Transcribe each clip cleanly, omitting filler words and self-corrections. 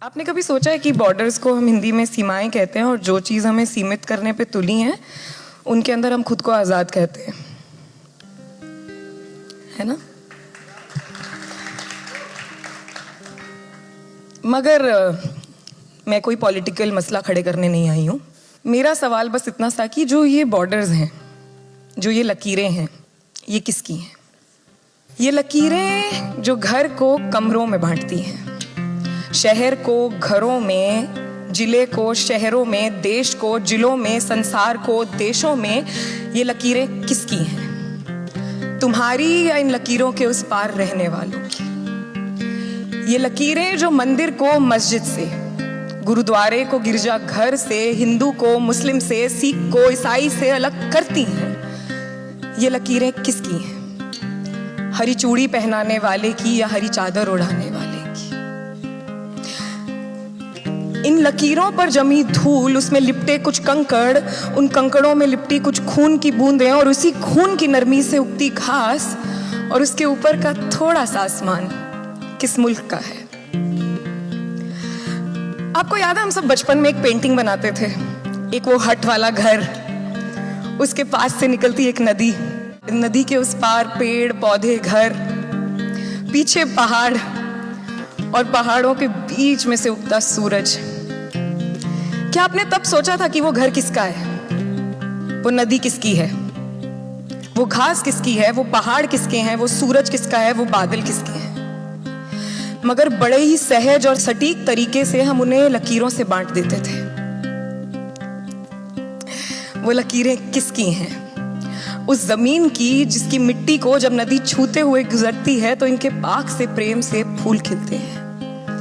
आपने कभी सोचा है कि बॉर्डर्स को हम हिंदी में सीमाएं कहते हैं और जो चीज़ हमें सीमित करने पे तुली हैं उनके अंदर हम खुद को आज़ाद कहते हैं, है ना? मगर मैं कोई पॉलिटिकल मसला खड़े करने नहीं आई हूँ। मेरा सवाल बस इतना सा कि जो ये बॉर्डर्स हैं, जो ये लकीरें हैं, ये किसकी हैं? ये लकीरें जो घर को कमरों में बांटती हैं, शहर को घरों में, जिले को शहरों में, देश को जिलों में, संसार को देशों में, ये लकीरें किसकी हैं? तुम्हारी या इन लकीरों के उस पार रहने वालों की? ये लकीरें जो मंदिर को मस्जिद से, गुरुद्वारे को गिरजा घर से, हिंदू को मुस्लिम से, सिख को ईसाई से अलग करती हैं, ये लकीरें किसकी हैं? हरी चूड़ी पहनाने वाले की या हरी चादर ओढ़ाने वाले की? इन लकीरों पर जमी धूल, उसमें लिपटे कुछ कंकड़, उन कंकड़ों में लिपटी कुछ खून की बूंदें और उसी खून की नरमी से उगती घास और उसके ऊपर का थोड़ा सा आसमान किस मुल्क का है? आपको याद है हम सब बचपन में एक पेंटिंग बनाते थे, एक वो हट वाला घर, उसके पास से निकलती एक नदी, नदी के उस पार पेड़ पौधे घर, पीछे पहाड़ और पहाड़ों के बीच में से उगता सूरज। क्या आपने तब सोचा था कि वो घर किसका है, वो नदी किसकी है, वो घास किसकी है, वो पहाड़ किसके हैं, वो सूरज किसका है, वो बादल किसके हैं? मगर बड़े ही सहज और सटीक तरीके से हम उन्हें लकीरों से बांट देते थे। वो लकीरें किसकी हैं? उस जमीन की जिसकी मिट्टी को जब नदी छूते हुए गुजरती है तो इनके पाक से प्रेम से फूल खिलते हैं?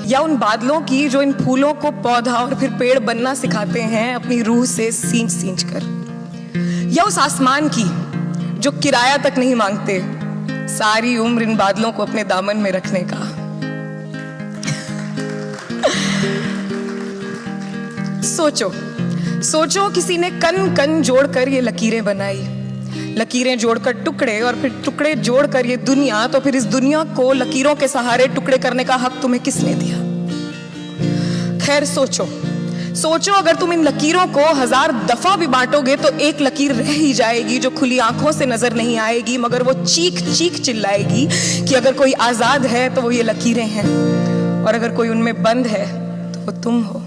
या उन बादलों की जो इन फूलों को पौधा और फिर पेड़ बनना सिखाते हैं अपनी रूह से सींच सींच कर? या उस आसमान की जो किराया तक नहीं मांगते सारी उम्र इन बादलों को अपने दामन में रखने का? सोचो सोचो, किसी ने कन कन जोड़कर ये लकीरें बनाई, लकीरें जोड़कर टुकड़े और फिर टुकड़े जोड़कर ये दुनिया, तो फिर इस दुनिया को लकीरों के सहारे टुकड़े करने का हक तुम्हें किसने दिया? खैर सोचो सोचो, अगर तुम इन लकीरों को 1000 दफा भी बांटोगे तो एक लकीर रह ही जाएगी जो खुली आंखों से नजर नहीं आएगी, मगर वो चीख चीख चिल्लाएगी कि अगर कोई आजाद है तो वो ये लकीरें हैं और अगर कोई उनमें बंद है तो वो तुम हो।